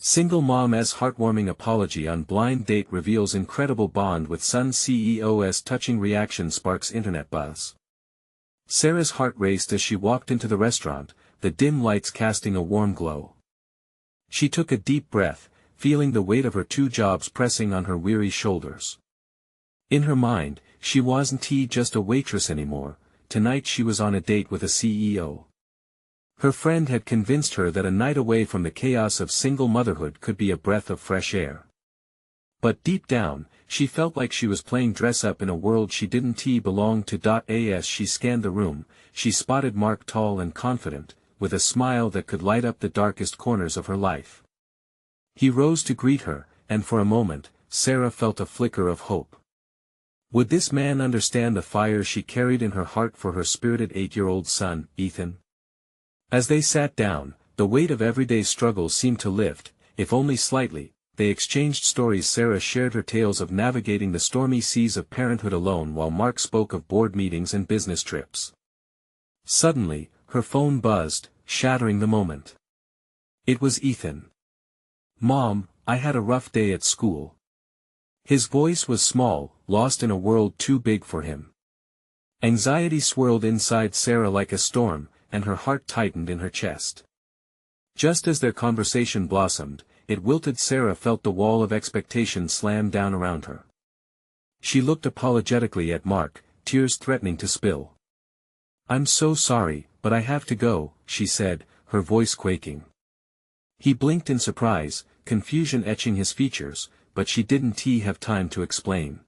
Single mom's heartwarming apology on blind date reveals incredible bond with son. CEO's touching reaction sparks internet buzz. Sarah's heart raced as she walked into the restaurant, the dim lights casting a warm glow. She took a deep breath, feeling the weight of her two jobs pressing on her weary shoulders. In her mind, she wasn't just a waitress anymore. Tonight she was on a date with a CEO. Her friend had convinced her that a night away from the chaos of single motherhood could be a breath of fresh air. But deep down, she felt like she was playing dress-up in a world she didn't belong to. As she scanned the room, she spotted Mark, tall and confident, with a smile that could light up the darkest corners of her life. He rose to greet her, and for a moment, Sarah felt a flicker of hope. Would this man understand the fire she carried in her heart for her spirited 8-year-old son, Ethan? As they sat down, the weight of everyday struggles seemed to lift, if only slightly. They exchanged stories. Sarah shared her tales of navigating the stormy seas of parenthood alone, while Mark spoke of board meetings and business trips. Suddenly, her phone buzzed, shattering the moment. It was Ethan. "Mom, I had a rough day at school." His voice was small, lost in a world too big for him. Anxiety swirled inside Sarah like a storm, and her heart tightened in her chest. Just as their conversation blossomed, it wilted. Sarah felt the wall of expectation slam down around her. She looked apologetically at Mark, tears threatening to spill. "I'm so sorry, but I have to go," she said, her voice quaking. He blinked in surprise, confusion etching his features, but she didn't have time to explain.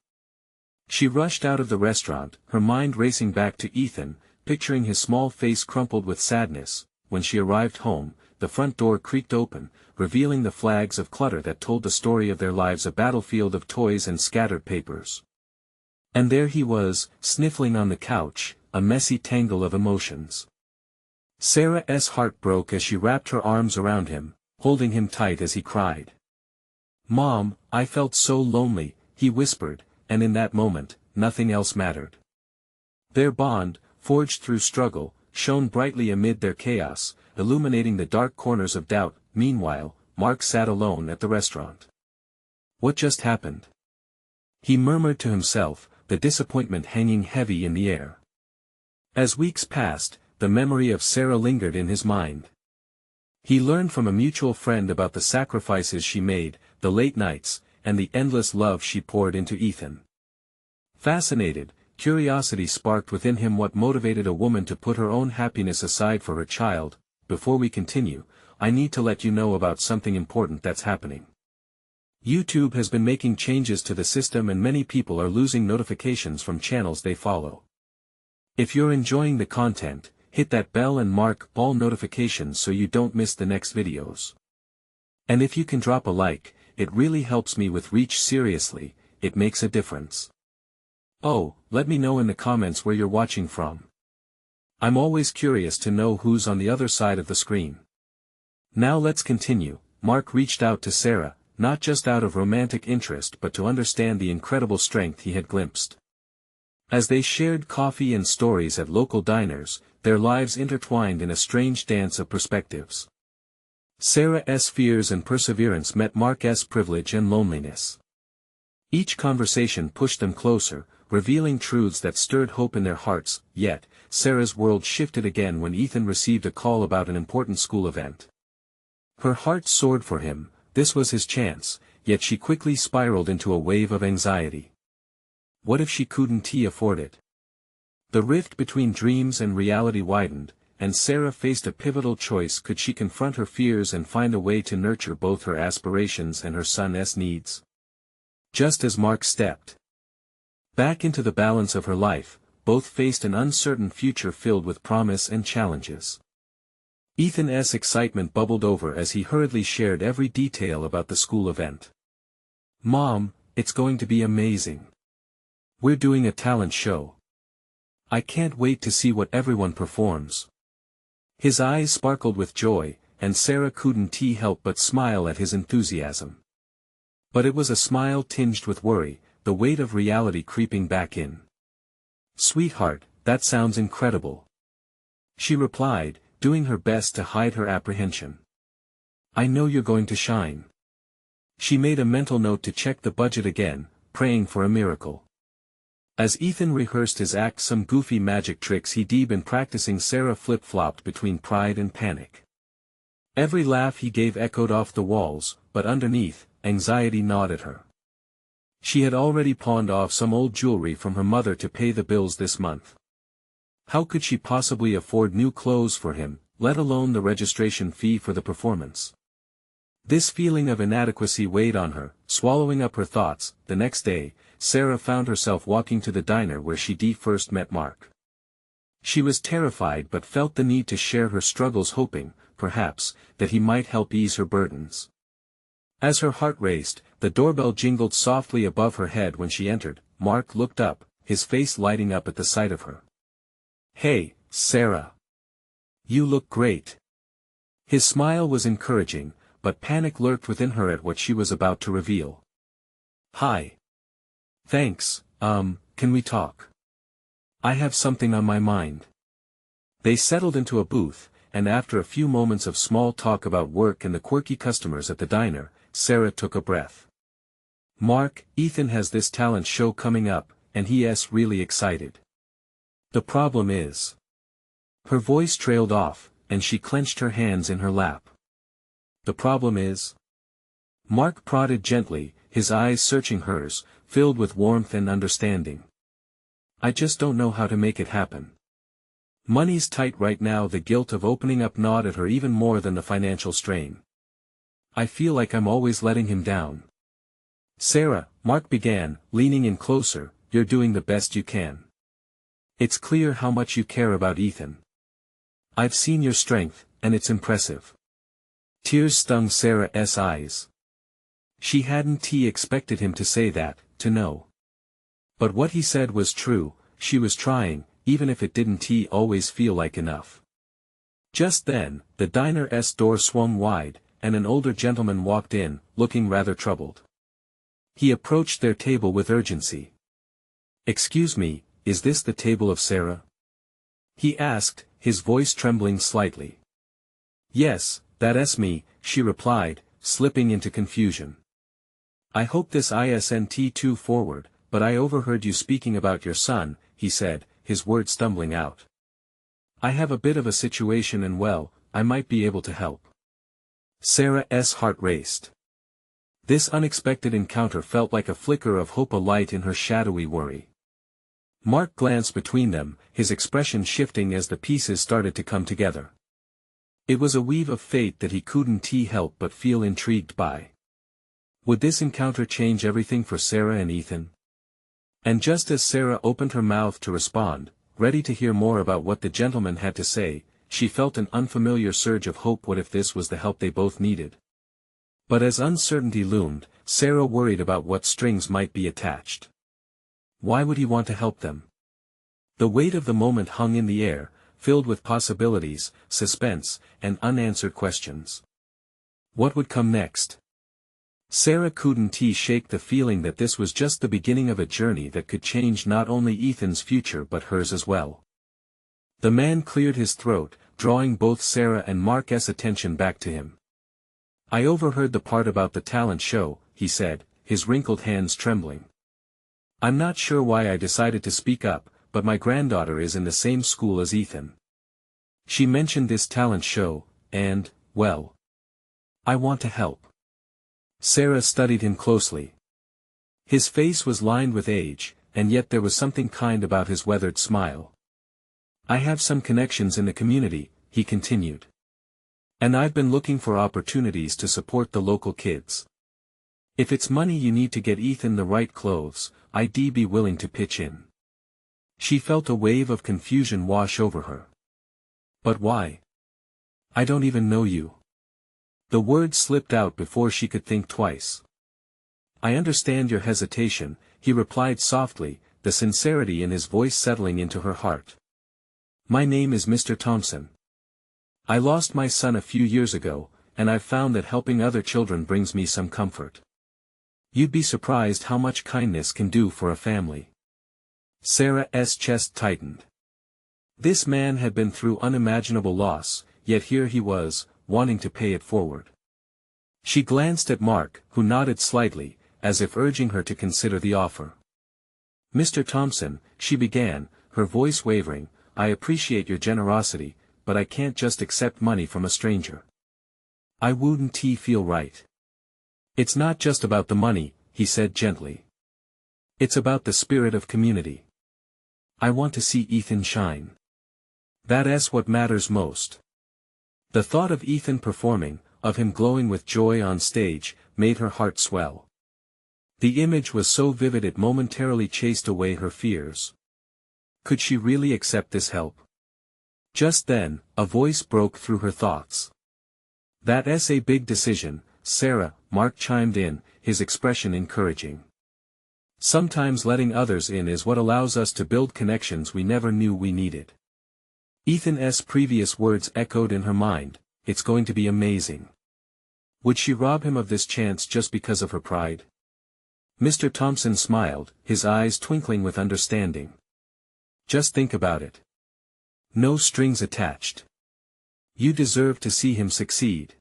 She rushed out of the restaurant, her mind racing back to Ethan, picturing his small face crumpled with sadness. When she arrived home, the front door creaked open, revealing the flags of clutter that told the story of their lives, a battlefield of toys and scattered papers. And there he was, sniffling on the couch, a messy tangle of emotions. Sarah's heart broke as she wrapped her arms around him, holding him tight as he cried. "Mom, I felt so lonely," he whispered, and in that moment, nothing else mattered. Their bond, forged through struggle, shone brightly amid their chaos, illuminating the dark corners of doubt. Meanwhile, Mark sat alone at the restaurant. "What just happened?" he murmured to himself, the disappointment hanging heavy in the air. As weeks passed, the memory of Sarah lingered in his mind. He learned from a mutual friend about the sacrifices she made, the late nights, and the endless love she poured into Ethan. Fascinated, curiosity sparked within him. What motivated a woman to put her own happiness aside for her child? Before we continue, I need to let you know about something important that's happening. YouTube has been making changes to the system, and many people are losing notifications from channels they follow. If you're enjoying the content, hit that bell and mark all notifications so you don't miss the next videos. And if you can drop a like, it really helps me with reach. Seriously, it makes a difference. Oh, let me know in the comments where you're watching from. I'm always curious to know who's on the other side of the screen. Now let's continue. Mark reached out to Sarah, not just out of romantic interest but to understand the incredible strength he had glimpsed. As they shared coffee and stories at local diners, their lives intertwined in a strange dance of perspectives. Sarah's fears and perseverance met Mark's privilege and loneliness. Each conversation pushed them closer, revealing truths that stirred hope in their hearts. Yet, Sarah's world shifted again when Ethan received a call about an important school event. Her heart soared for him. This was his chance, yet she quickly spiraled into a wave of anxiety. What if she couldn't afford it? The rift between dreams and reality widened, and Sarah faced a pivotal choice. Could she confront her fears and find a way to nurture both her aspirations and her son's needs? Just as Mark stepped back into the balance of her life, both faced an uncertain future filled with promise and challenges. Ethan's excitement bubbled over as he hurriedly shared every detail about the school event. "Mom, it's going to be amazing. We're doing a talent show. I can't wait to see what everyone performs." His eyes sparkled with joy, and Sarah couldn't help but smile at his enthusiasm. But it was a smile tinged with worry, the weight of reality creeping back in. "Sweetheart, that sounds incredible," she replied, doing her best to hide her apprehension. I know you're going to shine. She made a mental note to check the budget again, praying for a miracle. As Ethan rehearsed his act, some goofy magic tricks he'd been practicing, Sarah flip-flopped between pride and panic. Every laugh he gave echoed off the walls, but underneath, anxiety gnawed at her. She had already pawned off some old jewelry from her mother to pay the bills this month. How could she possibly afford new clothes for him, let alone the registration fee for the performance? This feeling of inadequacy weighed on her, swallowing up her thoughts. The next day, Sarah found herself walking to the diner where she first met Mark. She was terrified but felt the need to share her struggles, hoping, perhaps, that he might help ease her burdens. As her heart raced, the doorbell jingled softly above her head when she entered. Mark looked up, his face lighting up at the sight of her. "Hey, Sarah. You look great." His smile was encouraging, but panic lurked within her at what she was about to reveal. "Hi. Thanks, can we talk? I have something on my mind." They settled into a booth, and after a few moments of small talk about work and the quirky customers at the diner, Sarah took a breath. "Mark, Ethan has this talent show coming up, and he's really excited. The problem is..." Her voice trailed off, and she clenched her hands in her lap. "The problem is?" Mark prodded gently, his eyes searching hers, filled with warmth and understanding. "I just don't know how to make it happen. Money's tight right now." The guilt of opening up gnawed at her even more than the financial strain. "I feel like I'm always letting him down." "Sarah," Mark began, leaning in closer, "you're doing the best you can. It's clear how much you care about Ethan. I've seen your strength, and it's impressive." Tears stung Sarah's eyes. She hadn't expected him to say that, to know. But what he said was true, she was trying, even if it didn't always feel like enough. Just then, the diner's door swung wide, and an older gentleman walked in, looking rather troubled. He approached their table with urgency. "Excuse me, is this the table of Sarah?" he asked, his voice trembling slightly. "Yes, that's me," she replied, slipping into confusion. "I hope this isn't too forward, but I overheard you speaking about your son," he said, his words stumbling out. "I have a bit of a situation and well, I might be able to help." Sarah's heart raced. This unexpected encounter felt like a flicker of hope, a light in her shadowy worry. Mark glanced between them, his expression shifting as the pieces started to come together. It was a weave of fate that he couldn't help but feel intrigued by. Would this encounter change everything for Sarah and Ethan? And just as Sarah opened her mouth to respond, ready to hear more about what the gentleman had to say, she felt an unfamiliar surge of hope. What if this was the help they both needed? But as uncertainty loomed, Sarah worried about what strings might be attached. Why would he want to help them? The weight of the moment hung in the air, filled with possibilities, suspense, and unanswered questions. What would come next? Sarah couldn't shake the feeling that this was just the beginning of a journey that could change not only Ethan's future but hers as well. The man cleared his throat, drawing both Sarah and Mark's attention back to him. "I overheard the part about the talent show," he said, his wrinkled hands trembling. "I'm not sure why I decided to speak up, but my granddaughter is in the same school as Ethan. She mentioned this talent show, and, well, I want to help." Sarah studied him closely. His face was lined with age, and yet there was something kind about his weathered smile. "I have some connections in the community," he continued. "And I've been looking for opportunities to support the local kids. If it's money you need to get Ethan the right clothes, I'd be willing to pitch in." She felt a wave of confusion wash over her. "But why? I don't even know you." The words slipped out before she could think twice. "I understand your hesitation," he replied softly, the sincerity in his voice settling into her heart. "My name is Mr. Thompson. I lost my son a few years ago, and I've found that helping other children brings me some comfort. You'd be surprised how much kindness can do for a family." Sarah's chest tightened. This man had been through unimaginable loss, yet here he was, wanting to pay it forward. She glanced at Mark, who nodded slightly, as if urging her to consider the offer. "Mr. Thompson," she began, her voice wavering, "I appreciate your generosity, but I can't just accept money from a stranger. I wouldn't feel right." "It's not just about the money," he said gently. "It's about the spirit of community. I want to see Ethan shine. That's what matters most." The thought of Ethan performing, of him glowing with joy on stage, made her heart swell. The image was so vivid it momentarily chased away her fears. Could she really accept this help? Just then, a voice broke through her thoughts. "That's a big decision, Sarah," Mark chimed in, his expression encouraging. "Sometimes letting others in is what allows us to build connections we never knew we needed." Ethan's previous words echoed in her mind, "It's going to be amazing." Would she rob him of this chance just because of her pride? Mr. Thompson smiled, his eyes twinkling with understanding. "Just think about it. No strings attached. You deserve to see him succeed."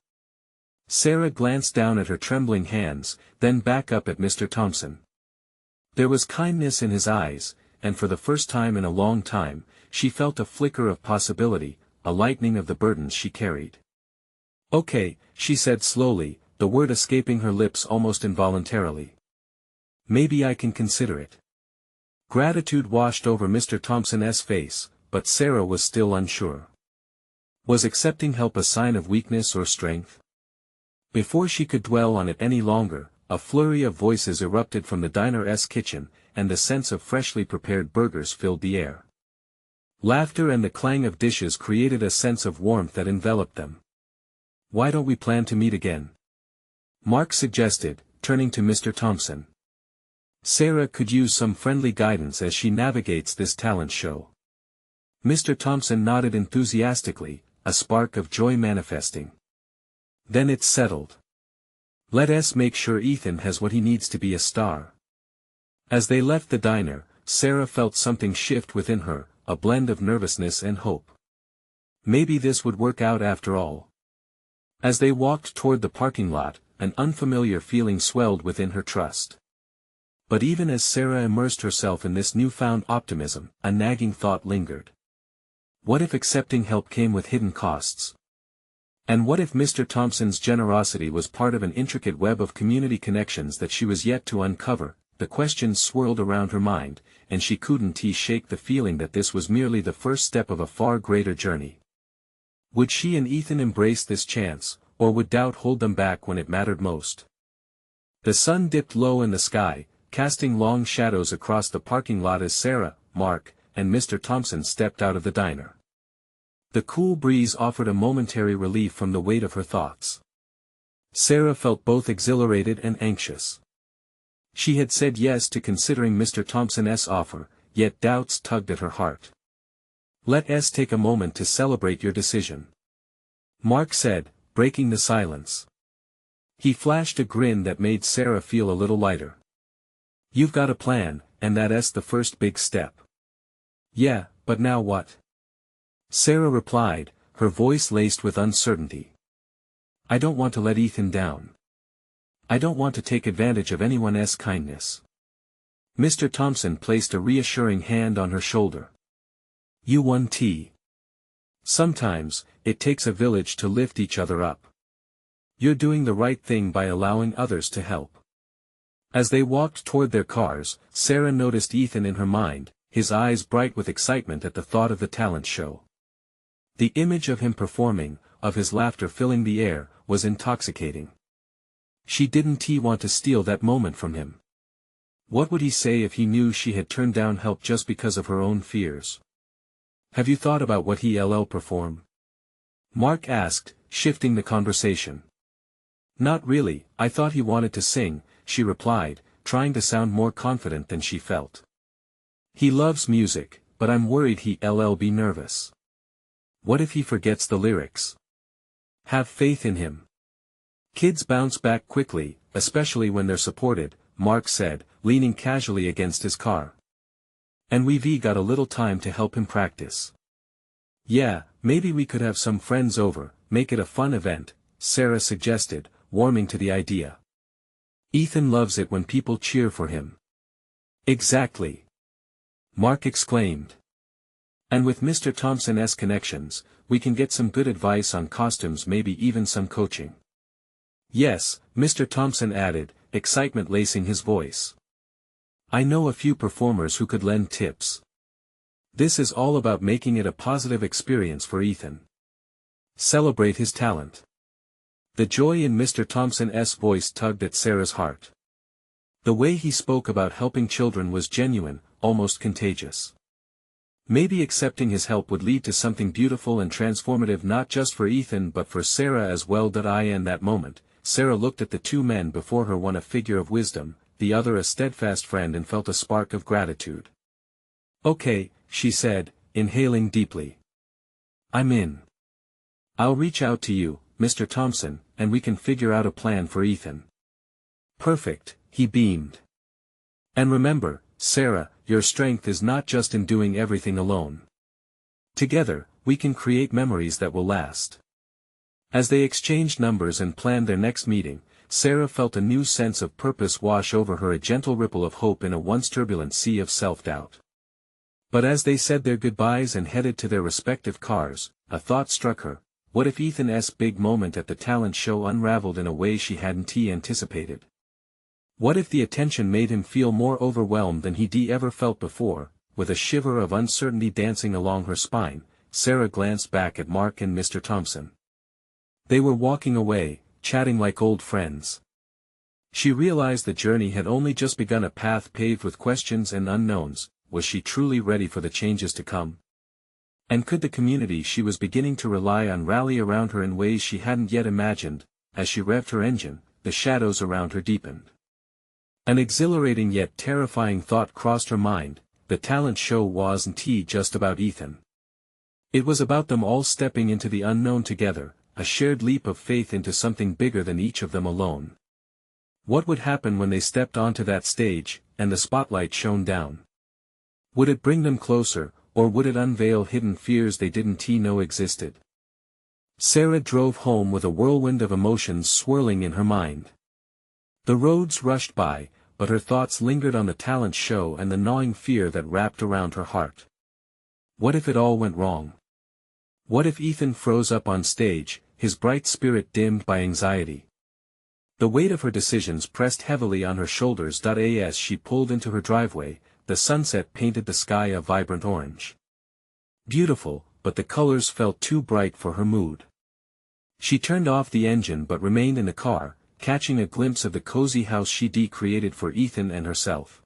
Sarah glanced down at her trembling hands, then back up at Mr. Thompson. There was kindness in his eyes, and for the first time in a long time, she felt a flicker of possibility, a lightening of the burdens she carried. "Okay," she said slowly, the word escaping her lips almost involuntarily. "Maybe I can consider it." Gratitude washed over Mr. Thompson's face, but Sarah was still unsure. Was accepting help a sign of weakness or strength? Before she could dwell on it any longer, a flurry of voices erupted from the diner's kitchen, and the sense of freshly prepared burgers filled the air. Laughter and the clang of dishes created a sense of warmth that enveloped them. "Why don't we plan to meet again?" Mark suggested, turning to Mr. Thompson. "Sarah could use some friendly guidance as she navigates this talent show." Mr. Thompson nodded enthusiastically, a spark of joy manifesting. "Then it's settled. Let's make sure Ethan has what he needs to be a star." As they left the diner, Sarah felt something shift within her, a blend of nervousness and hope. Maybe this would work out after all. As they walked toward the parking lot, an unfamiliar feeling swelled within her trust. But even as Sarah immersed herself in this newfound optimism, a nagging thought lingered. What if accepting help came with hidden costs? And what if Mr. Thompson's generosity was part of an intricate web of community connections that she was yet to uncover? The questions swirled around her mind, and she couldn't shake the feeling that this was merely the first step of a far greater journey. Would she and Ethan embrace this chance, or would doubt hold them back when it mattered most? The sun dipped low in the sky, casting long shadows across the parking lot as Sarah, Mark, and Mr. Thompson stepped out of the diner. The cool breeze offered a momentary relief from the weight of her thoughts. Sarah felt both exhilarated and anxious. She had said yes to considering Mr. Thompson's offer, yet doubts tugged at her heart. "Let's take a moment to celebrate your decision," Mark said, breaking the silence. He flashed a grin that made Sarah feel a little lighter. "You've got a plan, and that's the first big step." "Yeah, but now what?" Sarah replied, her voice laced with uncertainty. "I don't want to let Ethan down. I don't want to take advantage of anyone's kindness." Mr. Thompson placed a reassuring hand on her shoulder. "You won. Sometimes, it takes a village to lift each other up. You're doing the right thing by allowing others to help." As they walked toward their cars, Sarah noticed Ethan in her mind, his eyes bright with excitement at the thought of the talent show. The image of him performing, of his laughter filling the air, was intoxicating. She didn't want to steal that moment from him. What would he say if he knew she had turned down help just because of her own fears? "Have you thought about what he'll perform?" Mark asked, shifting the conversation. "Not really, I thought he wanted to sing," she replied, trying to sound more confident than she felt. "He loves music, but I'm worried he'll be nervous. What if he forgets the lyrics?" "Have faith in him. Kids bounce back quickly, especially when they're supported," Mark said, leaning casually against his car. "And we've got a little time to help him practice." "Yeah, maybe we could have some friends over, make it a fun event," Sarah suggested, warming to the idea. Ethan loves it when people cheer for him. Exactly. Mark exclaimed. And with Mr. Thompson's connections, we can get some good advice on costumes, maybe even some coaching. Yes, Mr. Thompson added, excitement lacing his voice. I know a few performers who could lend tips. This is all about making it a positive experience for Ethan. Celebrate his talent. The joy in Mr. Thompson's voice tugged at Sarah's heart. The way he spoke about helping children was genuine, almost contagious. Maybe accepting his help would lead to something beautiful and transformative, not just for Ethan but for Sarah as well. In that moment, Sarah looked at the two men before her, one a figure of wisdom, the other a steadfast friend, and felt a spark of gratitude. Okay, she said, inhaling deeply. I'm in. I'll reach out to you, Mr. Thompson, and we can figure out a plan for Ethan. Perfect, he beamed. And remember, Sarah, your strength is not just in doing everything alone. Together, we can create memories that will last. As they exchanged numbers and planned their next meeting, Sarah felt a new sense of purpose wash over her, a gentle ripple of hope in a once turbulent sea of self-doubt. But as they said their goodbyes and headed to their respective cars, a thought struck her. What if Ethan's big moment at the talent show unraveled in a way she hadn't anticipated? What if the attention made him feel more overwhelmed than he'd ever felt before? With a shiver of uncertainty dancing along her spine, Sarah glanced back at Mark and Mr. Thompson. They were walking away, chatting like old friends. She realized the journey had only just begun, a path paved with questions and unknowns. Was she truly ready for the changes to come? And could the community she was beginning to rely on rally around her in ways she hadn't yet imagined? As she revved her engine, the shadows around her deepened. An exhilarating yet terrifying thought crossed her mind: the talent show wasn't just about Ethan. It was about them all stepping into the unknown together, a shared leap of faith into something bigger than each of them alone. What would happen when they stepped onto that stage, and the spotlight shone down? Would it bring them closer, or would it unveil hidden fears they didn't know existed? Sarah drove home with a whirlwind of emotions swirling in her mind. The roads rushed by, but her thoughts lingered on the talent show and the gnawing fear that wrapped around her heart. What if it all went wrong? What if Ethan froze up on stage, his bright spirit dimmed by anxiety? The weight of her decisions pressed heavily on her shoulders. As she pulled into her driveway, the sunset painted the sky a vibrant orange. Beautiful, but the colors felt too bright for her mood. She turned off the engine but remained in the car, catching a glimpse of the cozy house she'd created for Ethan and herself.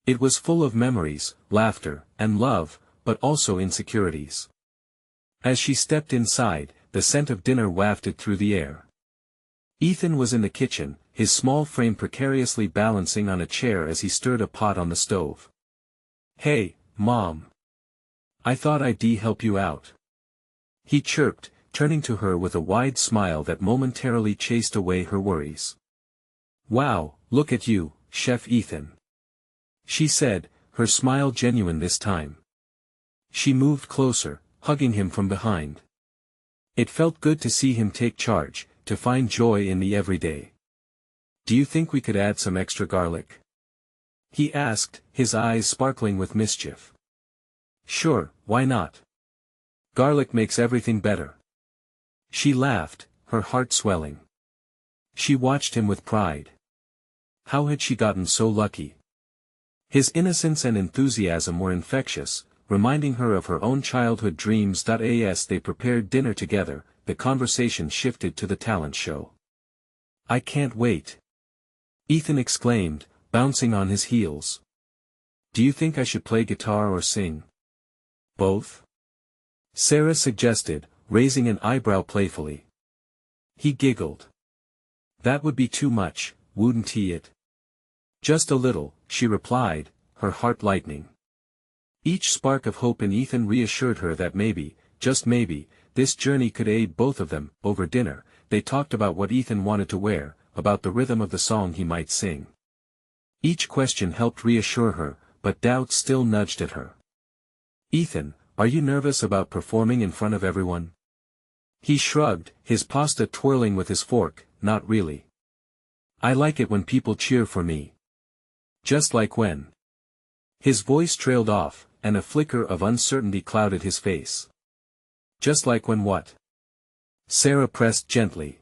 It was full of memories, laughter, and love, but also insecurities. As she stepped inside, the scent of dinner wafted through the air. Ethan was in the kitchen, his small frame precariously balancing on a chair as he stirred a pot on the stove. Hey, Mom. I thought I'd help you out. He chirped, turning to her with a wide smile that momentarily chased away her worries. Wow, look at you, Chef Ethan. She said, her smile genuine this time. She moved closer, hugging him from behind. It felt good to see him take charge, to find joy in the everyday. Do you think we could add some extra garlic? He asked, his eyes sparkling with mischief. Sure, why not? Garlic makes everything better. She laughed, her heart swelling. She watched him with pride. How had she gotten so lucky? His innocence and enthusiasm were infectious, reminding her of her own childhood dreams. As they prepared dinner together, the conversation shifted to the talent show. I can't wait. Ethan exclaimed, bouncing on his heels. Do you think I should play guitar or sing? Both? Sarah suggested, raising an eyebrow playfully. He giggled. That would be too much, wouldn't it? Just a little, she replied, her heart lightening. Each spark of hope in Ethan reassured her that maybe, just maybe, this journey could aid both of them. Over dinner, they talked about what Ethan wanted to wear, about the rhythm of the song he might sing. Each question helped reassure her, but doubt still nudged at her. Ethan, are you nervous about performing in front of everyone? He shrugged, his pasta twirling with his fork. not really. I like it when people cheer for me. Just like when. His voice trailed off, and a flicker of uncertainty clouded his face. Just like when what? Sarah pressed gently.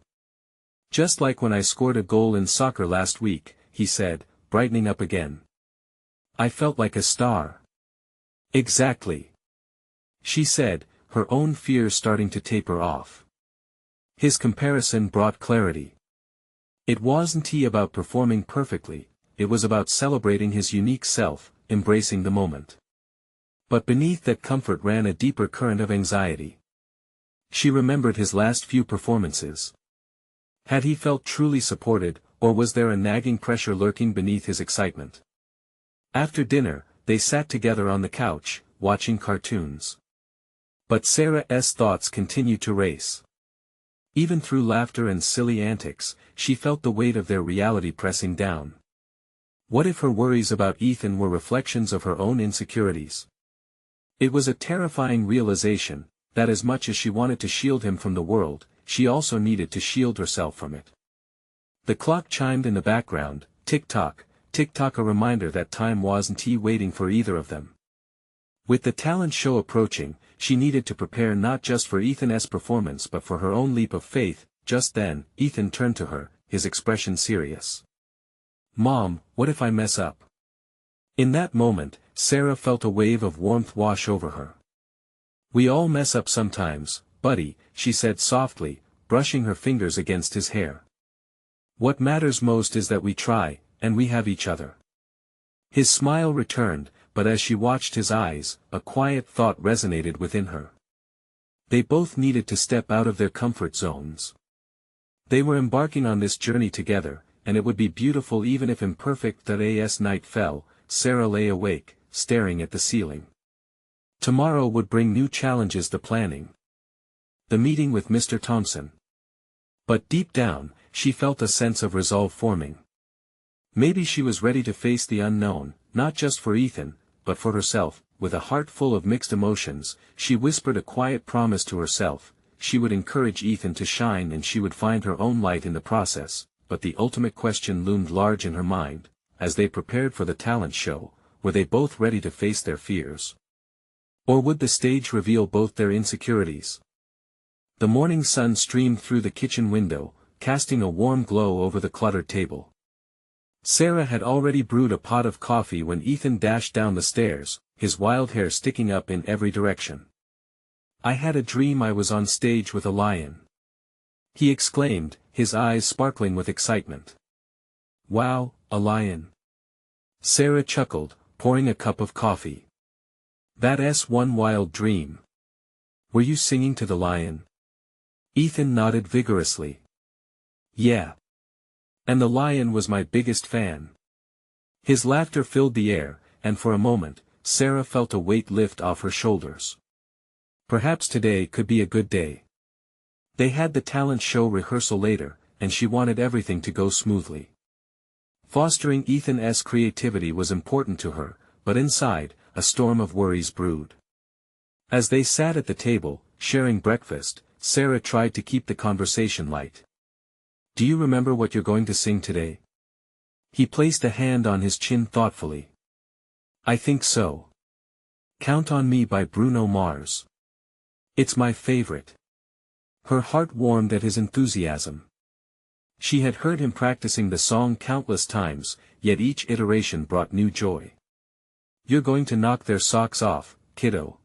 Just like when I scored a goal in soccer last week, he said, brightening up again. I felt like a star. Exactly. She said, her own fears starting to taper off. His comparison brought clarity. It wasn't he about performing perfectly, it was about celebrating his unique self, embracing the moment. But beneath that comfort ran a deeper current of anxiety. She remembered his last few performances. Had he felt truly supported, or was there a nagging pressure lurking beneath his excitement? After dinner, they sat together on the couch, watching cartoons. But Sarah's thoughts continued to race. Even through laughter and silly antics, she felt the weight of their reality pressing down. What if her worries about Ethan were reflections of her own insecurities? It was a terrifying realization, that as much as she wanted to shield him from the world, she also needed to shield herself from it. The clock chimed in the background, tick-tock, tick-tock, a reminder that time wasn't waiting for either of them. With the talent show approaching, she needed to prepare not just for Ethan's performance but for her own leap of faith. Just then, Ethan turned to her, his expression serious. Mom, what if I mess up? In that moment, Sarah felt a wave of warmth wash over her. We all mess up sometimes, buddy, she said softly, brushing her fingers against his hair. What matters most is that we try, and we have each other. His smile returned, but as she watched his eyes, a quiet thought resonated within her. They both needed to step out of their comfort zones. They were embarking on this journey together, and it would be beautiful even if imperfect. That as night fell, Sarah lay awake, staring at the ceiling. Tomorrow would bring new challenges: the planning. The meeting with Mr. Thompson. But deep down, she felt a sense of resolve forming. Maybe she was ready to face the unknown, not just for Ethan, but for herself. With a heart full of mixed emotions, she whispered a quiet promise to herself. She would encourage Ethan to shine and she would find her own light in the process. But the ultimate question loomed large in her mind. As they prepared for the talent show, were they both ready to face their fears? Or would the stage reveal both their insecurities? The morning sun streamed through the kitchen window, casting a warm glow over the cluttered table. Sarah had already brewed a pot of coffee when Ethan dashed down the stairs, his wild hair sticking up in every direction. I had a dream I was on stage with a lion. He exclaimed, his eyes sparkling with excitement. Wow, a lion. Sarah chuckled, pouring a cup of coffee. That's one wild dream. Were you singing to the lion? Ethan nodded vigorously. Yeah. And the lion was my biggest fan. His laughter filled the air, and for a moment, Sarah felt a weight lift off her shoulders. Perhaps today could be a good day. They had the talent show rehearsal later, and she wanted everything to go smoothly. Fostering Ethan's creativity was important to her, but inside, a storm of worries brewed. As they sat at the table, sharing breakfast, Sarah tried to keep the conversation light. Do you remember what you're going to sing today? He placed a hand on his chin thoughtfully. I think so. Count on Me by Bruno Mars. It's my favorite. Her heart warmed at his enthusiasm. She had heard him practicing the song countless times, yet each iteration brought new joy. You're going to knock their socks off, kiddo.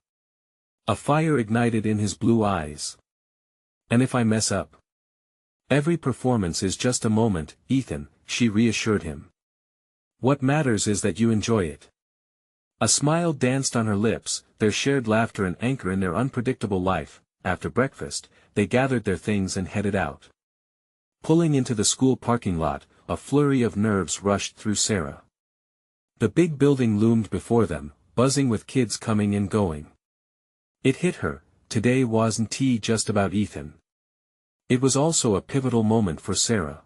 A fire ignited in his blue eyes. And if I mess up? Every performance is just a moment, Ethan, she reassured him. What matters is that you enjoy it. A smile danced on her lips, their shared laughter an anchor in their unpredictable life. After breakfast, they gathered their things and headed out. Pulling into the school parking lot, a flurry of nerves rushed through Sarah. The big building loomed before them, buzzing with kids coming and going. It hit her, today wasn't just about Ethan. It was also a pivotal moment for Sarah.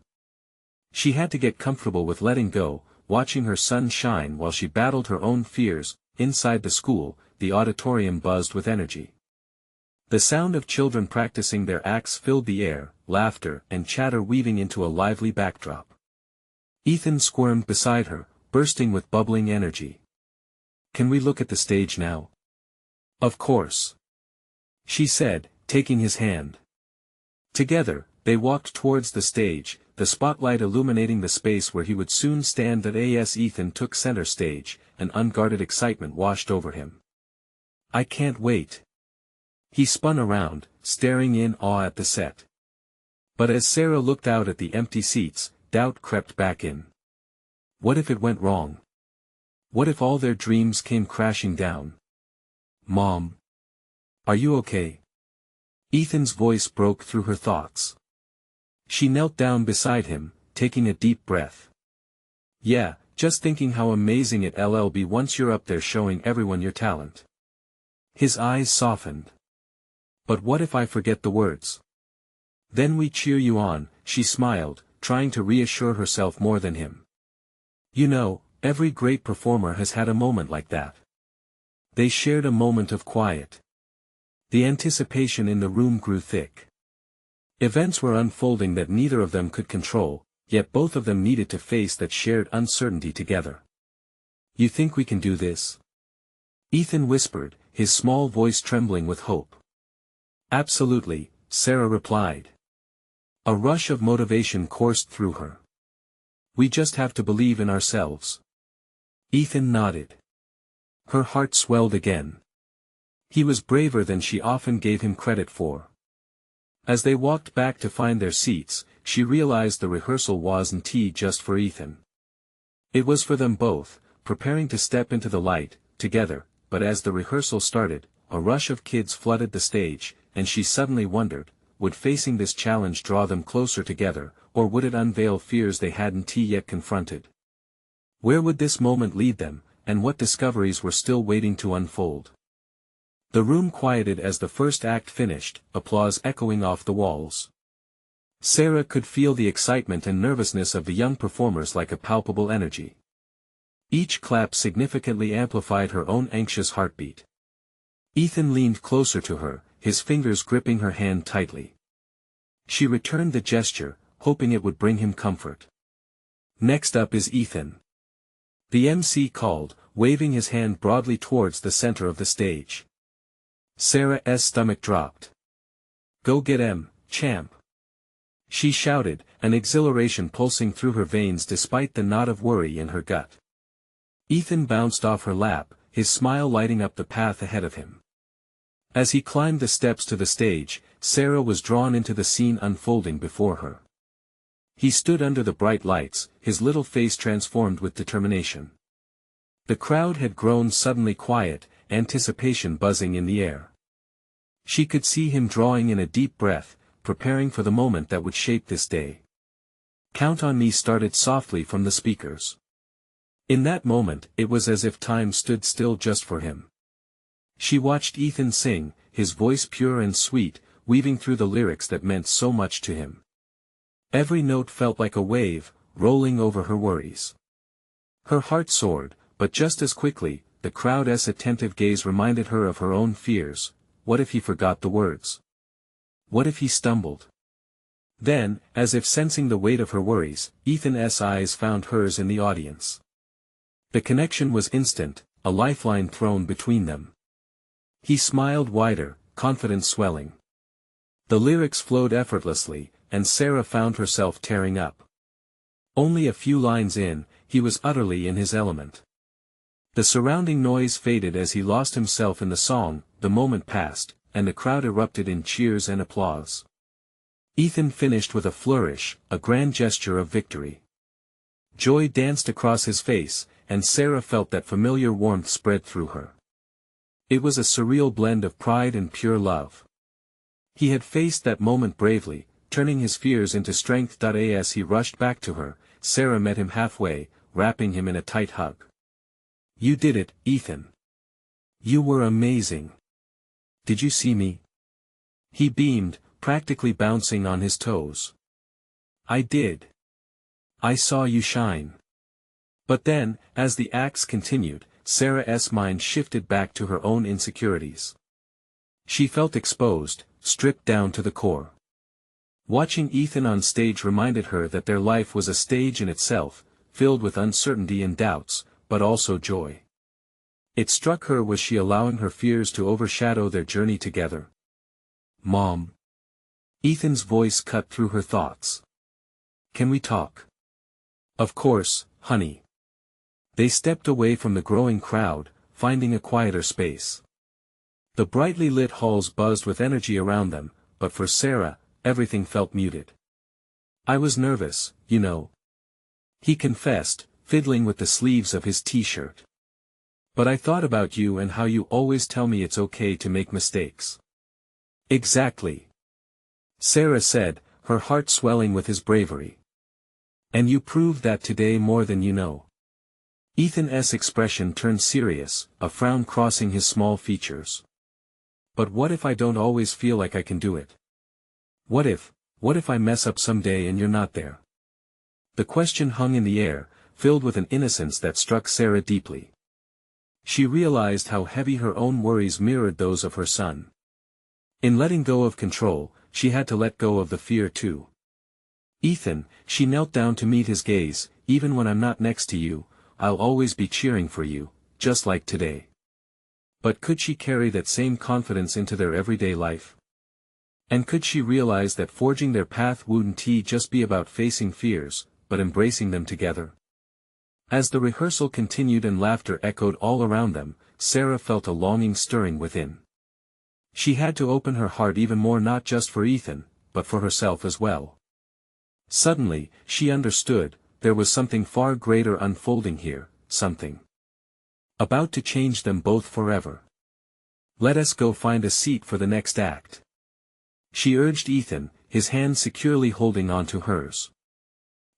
She had to get comfortable with letting go, watching her son shine while she battled her own fears. Inside the school, the auditorium buzzed with energy. The sound of children practicing their acts filled the air, laughter and chatter weaving into a lively backdrop. Ethan squirmed beside her, bursting with bubbling energy. "Can we look at the stage now?" "Of course," she said, taking his hand. Together, they walked towards the stage, the spotlight illuminating the space where he would soon stand. As Ethan took center stage, an unguarded excitement washed over him. "I can't wait." He spun around, staring in awe at the set. But as Sarah looked out at the empty seats, doubt crept back in. What if it went wrong? What if all their dreams came crashing down? "Mom. Are you okay?" Ethan's voice broke through her thoughts. She knelt down beside him, taking a deep breath. "Yeah, just thinking how amazing it'll be once you're up there showing everyone your talent." His eyes softened. "But what if I forget the words?" "Then we cheer you on," she smiled, trying to reassure herself more than him. "You know, every great performer has had a moment like that." They shared a moment of quiet. The anticipation in the room grew thick. Events were unfolding that neither of them could control, yet both of them needed to face that shared uncertainty together. "You think we can do this?" Ethan whispered, his small voice trembling with hope. "Absolutely," Sarah replied. A rush of motivation coursed through her. "We just have to believe in ourselves." Ethan nodded. Her heart swelled again. He was braver than she often gave him credit for. As they walked back to find their seats, she realized the rehearsal wasn't just for Ethan. It was for them both, preparing to step into the light, together. But as the rehearsal started, a rush of kids flooded the stage, and she suddenly wondered, would facing this challenge draw them closer together, or would it unveil fears they hadn't yet confronted? Where would this moment lead them, and what discoveries were still waiting to unfold? The room quieted as the first act finished, applause echoing off the walls. Sarah could feel the excitement and nervousness of the young performers like a palpable energy. Each clap significantly amplified her own anxious heartbeat. Ethan leaned closer to her, his fingers gripping her hand tightly. She returned the gesture, hoping it would bring him comfort. "Next up is Ethan," the MC called, waving his hand broadly towards the center of the stage. Sarah's stomach dropped. "Go get him, champ," she shouted, an exhilaration pulsing through her veins despite the knot of worry in her gut. Ethan bounced off her lap, his smile lighting up the path ahead of him. As he climbed the steps to the stage, Sarah was drawn into the scene unfolding before her. He stood under the bright lights, his little face transformed with determination. The crowd had grown suddenly quiet, anticipation buzzing in the air. She could see him drawing in a deep breath, preparing for the moment that would shape this day. "Count on Me" started softly from the speakers. In that moment, it was as if time stood still just for him. She watched Ethan sing, his voice pure and sweet, weaving through the lyrics that meant so much to him. Every note felt like a wave, rolling over her worries. Her heart soared, but just as quickly, the crowd's attentive gaze reminded her of her own fears. What if he forgot the words? What if he stumbled? Then, as if sensing the weight of her worries, Ethan's eyes found hers in the audience. The connection was instant, a lifeline thrown between them. He smiled wider, confidence swelling. The lyrics flowed effortlessly, and Sarah found herself tearing up. Only a few lines in, he was utterly in his element. The surrounding noise faded as he lost himself in the song, the moment passed, and the crowd erupted in cheers and applause. Ethan finished with a flourish, a grand gesture of victory. Joy danced across his face, and Sarah felt that familiar warmth spread through her. It was a surreal blend of pride and pure love. He had faced that moment bravely, turning his fears into strength. As he rushed back to her, Sarah met him halfway, wrapping him in a tight hug. "You did it, Ethan. You were amazing. Did you see me?" He beamed, practically bouncing on his toes. "I did. I saw you shine." But then, as the acts continued, Sarah's mind shifted back to her own insecurities. She felt exposed, stripped down to the core. Watching Ethan on stage reminded her that their life was a stage in itself, filled with uncertainty and doubts, but also joy. It struck her, was she allowing her fears to overshadow their journey together? "Mom." Ethan's voice cut through her thoughts. "Can we talk?" "Of course, honey." They stepped away from the growing crowd, finding a quieter space. The brightly lit halls buzzed with energy around them, but for Sarah, everything felt muted. "I was nervous, you know," he confessed, fiddling with the sleeves of his t-shirt. "But I thought about you and how you always tell me it's okay to make mistakes." "Exactly," Sarah said, her heart swelling with his bravery. "And you proved that today more than you know." Ethan's expression turned serious, a frown crossing his small features. "But what if I don't always feel like I can do it? What if I mess up someday and you're not there?" The question hung in the air, filled with an innocence that struck Sarah deeply. She realized how heavy her own worries mirrored those of her son. In letting go of control, she had to let go of the fear too. "Ethan," she knelt down to meet his gaze, "even when I'm not next to you, I'll always be cheering for you, just like today." But could she carry that same confidence into their everyday life? And could she realize that forging their path wouldn't just be about facing fears, but embracing them together? As the rehearsal continued and laughter echoed all around them, Sarah felt a longing stirring within. She had to open her heart even more, not just for Ethan, but for herself as well. Suddenly, she understood, there was something far greater unfolding here, something about to change them both forever. "Let us go find a seat for the next act," she urged Ethan, his hand securely holding onto hers.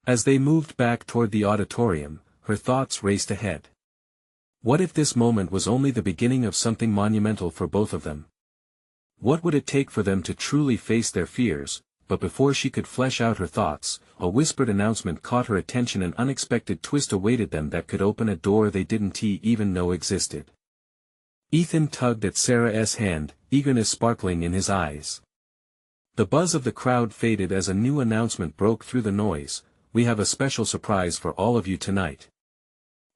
As they moved back toward the auditorium, her thoughts raced ahead. What if this moment was only the beginning of something monumental for both of them? What would it take for them to truly face their fears? But before she could flesh out her thoughts, a whispered announcement caught her attention. An unexpected twist awaited them that could open a door they didn't even know existed. Ethan tugged at Sarah's hand, eagerness sparkling in his eyes. The buzz of the crowd faded as a new announcement broke through the noise. "We have a special surprise for all of you tonight.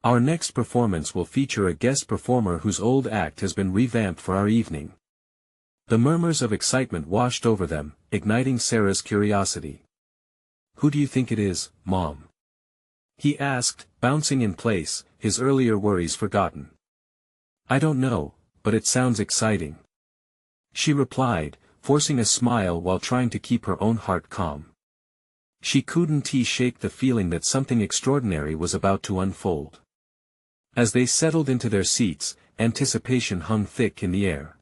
Our next performance will feature a guest performer whose old act has been revamped for our evening." The murmurs of excitement washed over them, igniting Sarah's curiosity. "Who do you think it is, Mom?" he asked, bouncing in place, his earlier worries forgotten. "I don't know, but it sounds exciting," she replied, forcing a smile while trying to keep her own heart calm. She couldn't shake the feeling that something extraordinary was about to unfold. As they settled into their seats, anticipation hung thick in the air.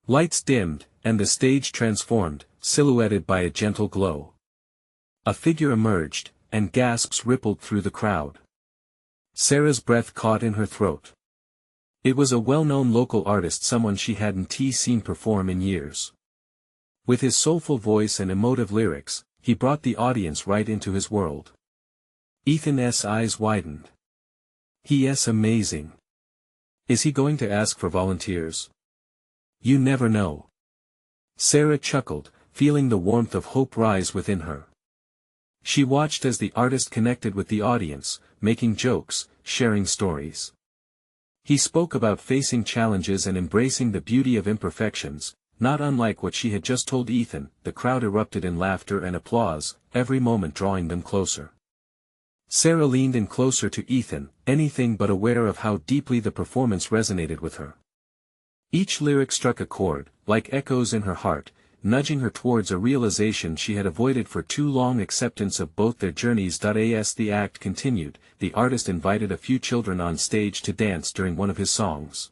Lights dimmed, and the stage transformed, silhouetted by a gentle glow. A figure emerged, and gasps rippled through the crowd. Sarah's breath caught in her throat. It was a well-known local artist, someone she hadn't seen perform in years. With his soulful voice and emotive lyrics, he brought the audience right into his world. Ethan's eyes widened. "He's amazing. Is he going to ask for volunteers?" "You never know." Sarah chuckled, feeling the warmth of hope rise within her. She watched as the artist connected with the audience, making jokes, sharing stories. He spoke about facing challenges and embracing the beauty of imperfections, not unlike what she had just told Ethan. The crowd erupted in laughter and applause, every moment drawing them closer. Sarah leaned in closer to Ethan, anything but aware of how deeply the performance resonated with her. Each lyric struck a chord, like echoes in her heart, nudging her towards a realization she had avoided for too long: acceptance of both their journeys. As the act continued, the artist invited a few children on stage to dance during one of his songs.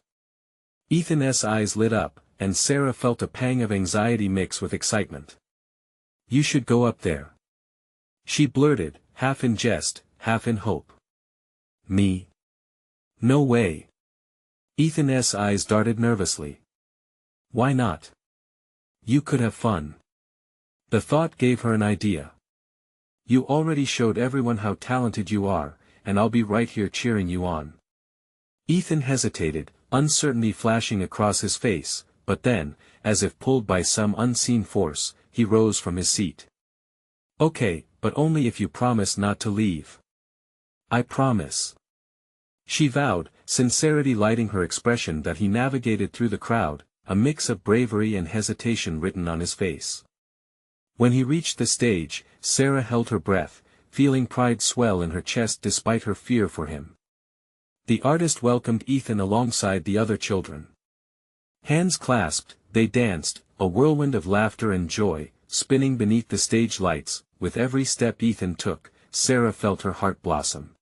Ethan's eyes lit up, and Sarah felt a pang of anxiety mix with excitement. "You should go up there," she blurted, half in jest, half in hope. "Me? No way." Ethan's eyes darted nervously. "Why not? You could have fun." The thought gave her an idea. "You already showed everyone how talented you are, and I'll be right here cheering you on." Ethan hesitated, uncertainty flashing across his face, but then, as if pulled by some unseen force, he rose from his seat. "Okay, but only if you promise not to leave." "I promise." She vowed, sincerity lighting her expression that he navigated through the crowd, a mix of bravery and hesitation written on his face. When he reached the stage, Sarah held her breath, feeling pride swell in her chest despite her fear for him. The artist welcomed Ethan alongside the other children. Hands clasped, they danced, a whirlwind of laughter and joy, spinning beneath the stage lights. With every step Ethan took, Sarah felt her heart blossom.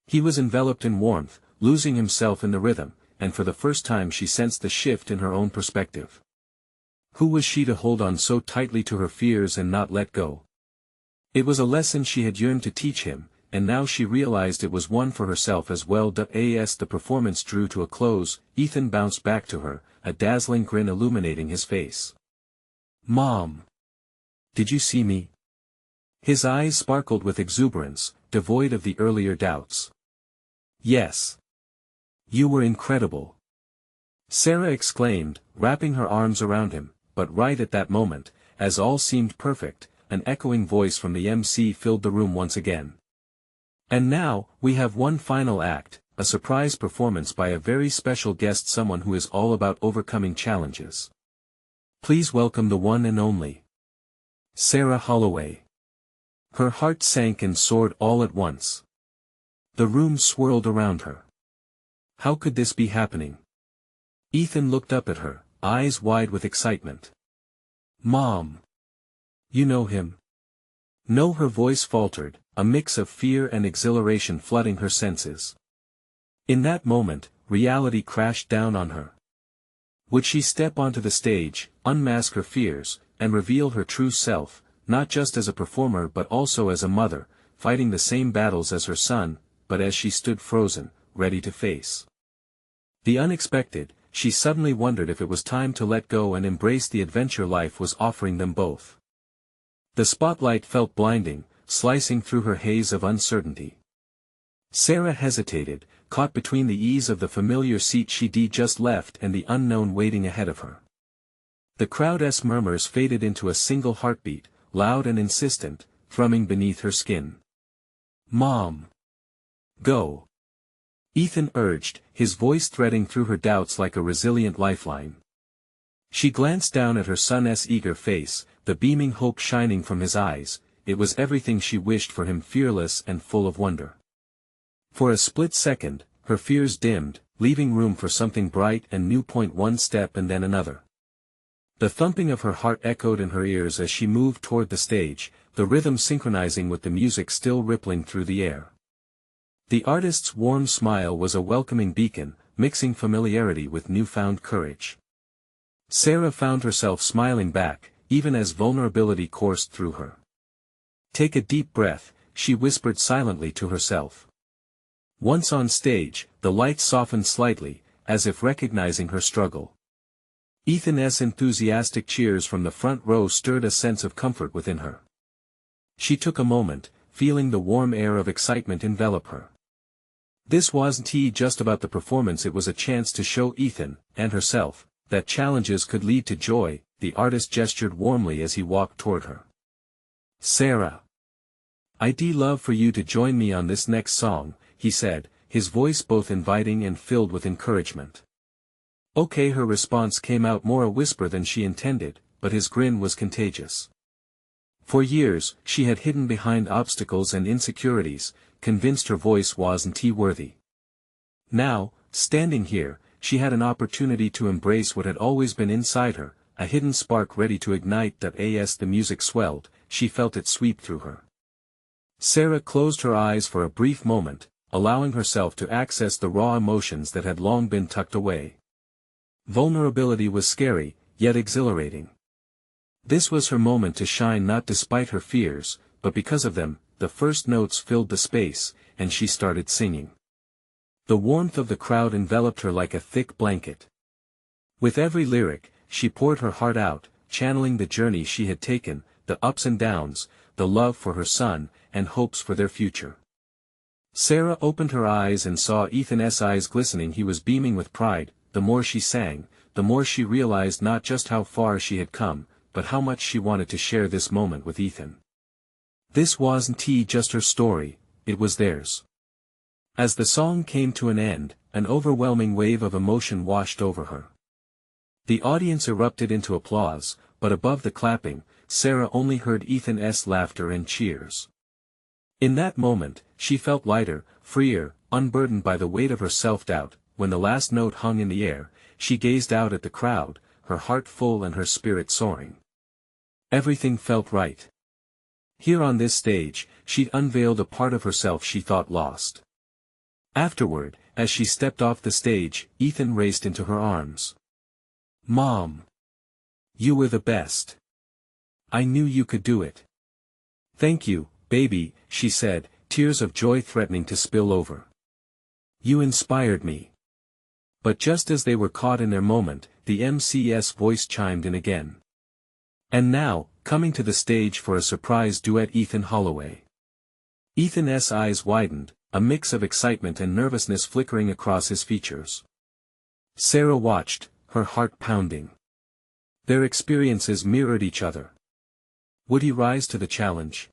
He was enveloped in warmth, losing himself in the rhythm, and for the first time she sensed the shift in her own perspective. Who was she to hold on so tightly to her fears and not let go? It was a lesson she had yearned to teach him, and now she realized it was one for herself as well. As the performance drew to a close, Ethan bounced back to her, a dazzling grin illuminating his face. "Mom! Did you see me?" His eyes sparkled with exuberance, devoid of the earlier doubts. "Yes. You were incredible," Sarah exclaimed, wrapping her arms around him, but right at that moment, as all seemed perfect, an echoing voice from the MC filled the room once again. "And now, we have one final act, a surprise performance by a very special guest, someone who is all about overcoming challenges. Please welcome the one and only Sarah Holloway." Her heart sank and soared all at once. The room swirled around her. How could this be happening? Ethan looked up at her, eyes wide with excitement. "Mom! You know him?" "No," her voice faltered, a mix of fear and exhilaration flooding her senses. In that moment, reality crashed down on her. Would she step onto the stage, unmask her fears, and reveal her true self, not just as a performer but also as a mother, fighting the same battles as her son, but as she stood frozen, ready to face the unexpected, she suddenly wondered if it was time to let go and embrace the adventure life was offering them both. The spotlight felt blinding, slicing through her haze of uncertainty. Sarah hesitated, caught between the ease of the familiar seat she'd just left and the unknown waiting ahead of her. The crowd's murmurs faded into a single heartbeat, loud and insistent, thrumming beneath her skin. "Mom! Go!" Ethan urged, his voice threading through her doubts like a resilient lifeline. She glanced down at her son's eager face, the beaming hope shining from his eyes. It was everything she wished for him, fearless and full of wonder. For a split second, her fears dimmed, leaving room for something bright and new. One step and then another. The thumping of her heart echoed in her ears as she moved toward the stage, the rhythm synchronizing with the music still rippling through the air. The artist's warm smile was a welcoming beacon, mixing familiarity with newfound courage. Sarah found herself smiling back, even as vulnerability coursed through her. "Take a deep breath," she whispered silently to herself. Once on stage, the lights softened slightly, as if recognizing her struggle. Ethan's enthusiastic cheers from the front row stirred a sense of comfort within her. She took a moment, feeling the warm air of excitement envelop her. This wasn't just about the performance, it was a chance to show Ethan, and herself, that challenges could lead to joy. The artist gestured warmly as he walked toward her. "Sarah, I'd love for you to join me on this next song," he said, his voice both inviting and filled with encouragement. "Okay," her response came out more a whisper than she intended, but his grin was contagious. For years, she had hidden behind obstacles and insecurities, convinced her voice wasn't worthy. Now, standing here, she had an opportunity to embrace what had always been inside her, a hidden spark ready to ignite. As the music swelled, she felt it sweep through her. Sarah closed her eyes for a brief moment, allowing herself to access the raw emotions that had long been tucked away. Vulnerability was scary, yet exhilarating. This was her moment to shine, not despite her fears, but because of them. The first notes filled the space, and she started singing. The warmth of the crowd enveloped her like a thick blanket. With every lyric, she poured her heart out, channeling the journey she had taken, the ups and downs, the love for her son, and hopes for their future. Sarah opened her eyes and saw Ethan's eyes glistening. He was beaming with pride. The more she sang, the more she realized not just how far she had come, but how much she wanted to share this moment with Ethan. This wasn't just her story, it was theirs. As the song came to an end, an overwhelming wave of emotion washed over her. The audience erupted into applause, but above the clapping, Sarah only heard Ethan's laughter and cheers. In that moment, she felt lighter, freer, unburdened by the weight of her self-doubt. When the last note hung in the air, she gazed out at the crowd, her heart full and her spirit soaring. Everything felt right. Here on this stage, she'd unveiled a part of herself she thought lost. Afterward, as she stepped off the stage, Ethan raced into her arms. "Mom! You were the best. I knew you could do it." "Thank you, baby," she said, tears of joy threatening to spill over. "You inspired me." But just as they were caught in their moment, the MC's voice chimed in again. "And now, coming to the stage for a surprise duet, Ethan Holloway." Ethan's eyes widened, a mix of excitement and nervousness flickering across his features. Sarah watched, her heart pounding. Their experiences mirrored each other. Would he rise to the challenge?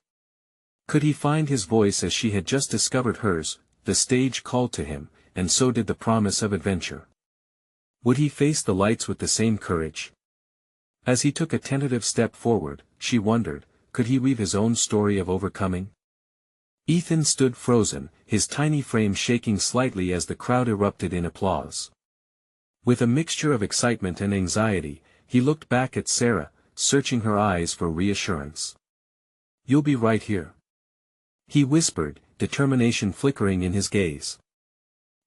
Could he find his voice as she had just discovered hers? The stage called to him, and so did the promise of adventure. Would he face the lights with the same courage? As he took a tentative step forward, she wondered, could he weave his own story of overcoming? Ethan stood frozen, his tiny frame shaking slightly as the crowd erupted in applause. With a mixture of excitement and anxiety, he looked back at Sarah, searching her eyes for reassurance. "You'll be right here," he whispered, determination flickering in his gaze.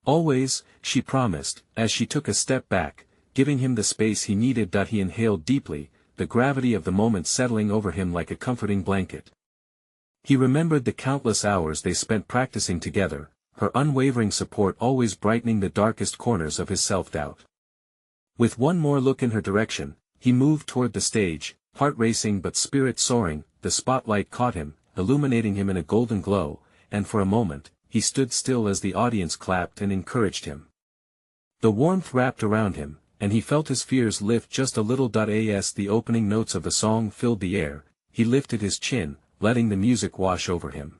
"Always," she promised, as she took a step back, giving him the space he needed. He inhaled deeply, the gravity of the moment settling over him like a comforting blanket. He remembered the countless hours they spent practicing together, her unwavering support always brightening the darkest corners of his self-doubt. With one more look in her direction, he moved toward the stage, heart racing but spirit soaring. The spotlight caught him, illuminating him in a golden glow, and for a moment, he stood still as the audience clapped and encouraged him. The warmth wrapped around him, and he felt his fears lift just a little. As the opening notes of the song filled the air, he lifted his chin, letting the music wash over him.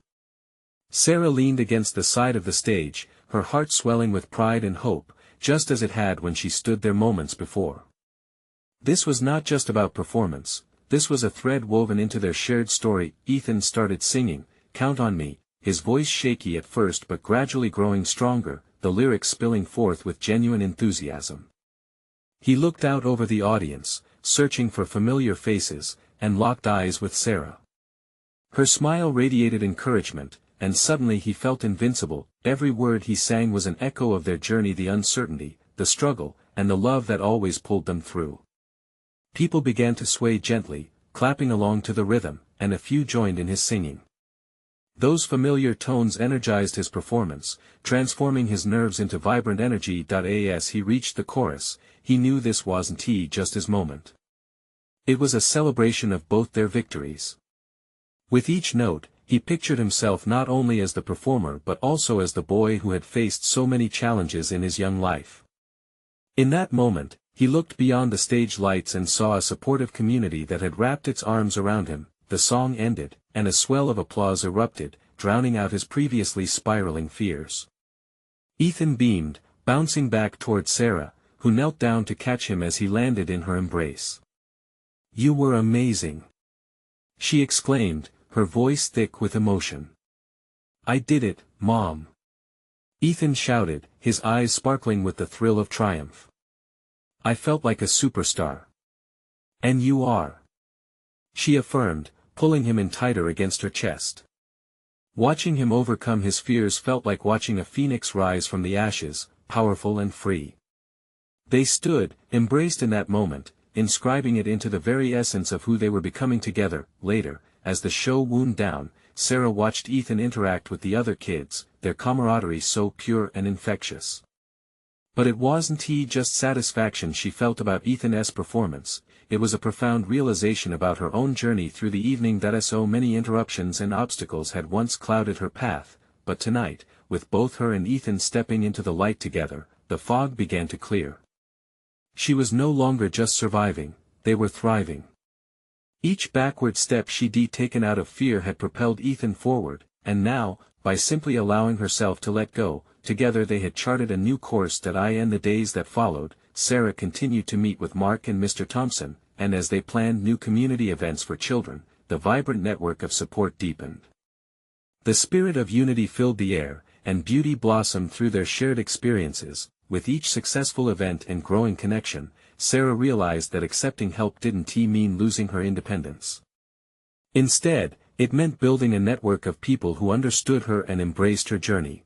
Sarah leaned against the side of the stage, her heart swelling with pride and hope, just as it had when she stood there moments before. This was not just about performance, this was a thread woven into their shared story. Ethan started singing, "Count on Me," his voice shaky at first but gradually growing stronger, the lyrics spilling forth with genuine enthusiasm. He looked out over the audience, searching for familiar faces, and locked eyes with Sarah. Her smile radiated encouragement, and suddenly he felt invincible. Every word he sang was an echo of their journey, the uncertainty, the struggle, and the love that always pulled them through. People began to sway gently, clapping along to the rhythm, and a few joined in his singing. Those familiar tones energized his performance, transforming his nerves into vibrant energy. As he reached the chorus, he knew this wasn't just his moment. It was a celebration of both their victories. With each note, he pictured himself not only as the performer but also as the boy who had faced so many challenges in his young life. In that moment, he looked beyond the stage lights and saw a supportive community that had wrapped its arms around him. The song ended, and a swell of applause erupted, drowning out his previously spiraling fears. Ethan beamed, bouncing back toward Sarah, who knelt down to catch him as he landed in her embrace. "You were amazing," she exclaimed, her voice thick with emotion. "I did it, Mom," Ethan shouted, his eyes sparkling with the thrill of triumph. "I felt like a superstar." "And you are," she affirmed, pulling him in tighter against her chest. Watching him overcome his fears felt like watching a phoenix rise from the ashes, powerful and free. They stood, embraced in that moment, inscribing it into the very essence of who they were becoming together. Later, as the show wound down, Sarah watched Ethan interact with the other kids, their camaraderie so pure and infectious. But it wasn't just satisfaction she felt about Ethan's performance, it was a profound realization about her own journey through the evening. So many interruptions and obstacles had once clouded her path, but tonight, with both her and Ethan stepping into the light together, the fog began to clear. She was no longer just surviving, they were thriving. Each backward step she'd taken out of fear had propelled Ethan forward, and now, by simply allowing herself to let go, together they had charted a new course. In the days that followed, Sarah continued to meet with Mark and Mr. Thompson, and as they planned new community events for children, the vibrant network of support deepened. The spirit of unity filled the air, and beauty blossomed through their shared experiences. With each successful event and growing connection, Sarah realized that accepting help didn't mean losing her independence. Instead, it meant building a network of people who understood her and embraced her journey.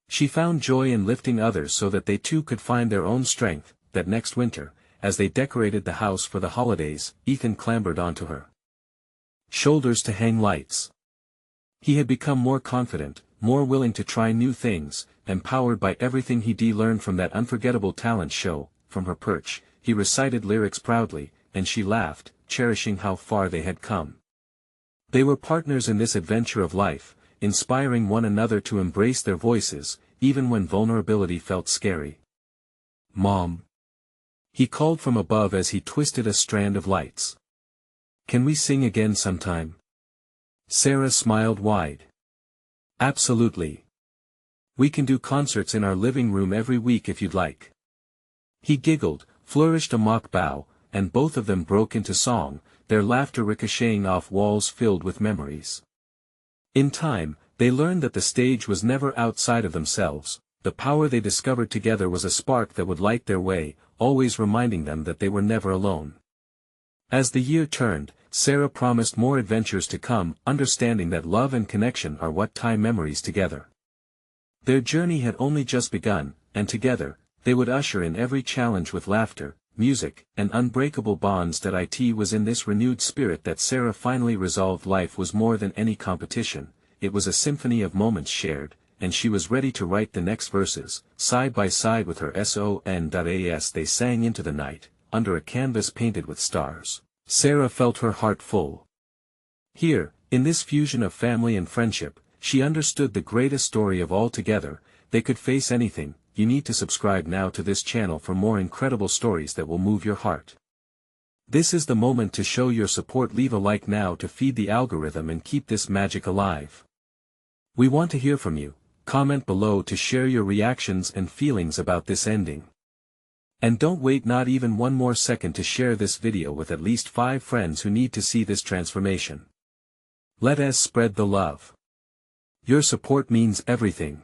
She found joy in lifting others so that they too could find their own strength. That next winter, as they decorated the house for the holidays, Ethan clambered onto her shoulders to hang lights. He had become more confident, more willing to try new things, empowered by everything he'd learned from that unforgettable talent show. From her perch, he recited lyrics proudly, and she laughed, cherishing how far they had come. They were partners in this adventure of life, inspiring one another to embrace their voices, even when vulnerability felt scary. "Mom," he called from above as he twisted a strand of lights. "Can we sing again sometime?" Sarah smiled wide. "Absolutely. We can do concerts in our living room every week if you'd like." He giggled, flourished a mock bow, and both of them broke into song, their laughter ricocheting off walls filled with memories. In time, they learned that the stage was never outside of themselves. The power they discovered together was a spark that would light their way, always reminding them that they were never alone. As the year turned, Sarah promised more adventures to come, understanding that love and connection are what tie memories together. Their journey had only just begun, and together, they would usher in every challenge with laughter, music, and unbreakable bonds. It was in this renewed spirit that Sarah finally resolved life was more than any competition. It was a symphony of moments shared, and she was ready to write the next verses. Side by side with her son. They sang into the night, under a canvas painted with stars. Sarah felt her heart full. Here, in this fusion of family and friendship, she understood the greatest story of all. Together, they could face anything. You need to subscribe now to this channel for more incredible stories that will move your heart. This is the moment to show your support. Leave a like now to feed the algorithm and keep this magic alive. We want to hear from you. Comment below to share your reactions and feelings about this ending. And don't wait not even one more second to share this video with at least 5 friends who need to see this transformation. Let us spread the love. Your support means everything.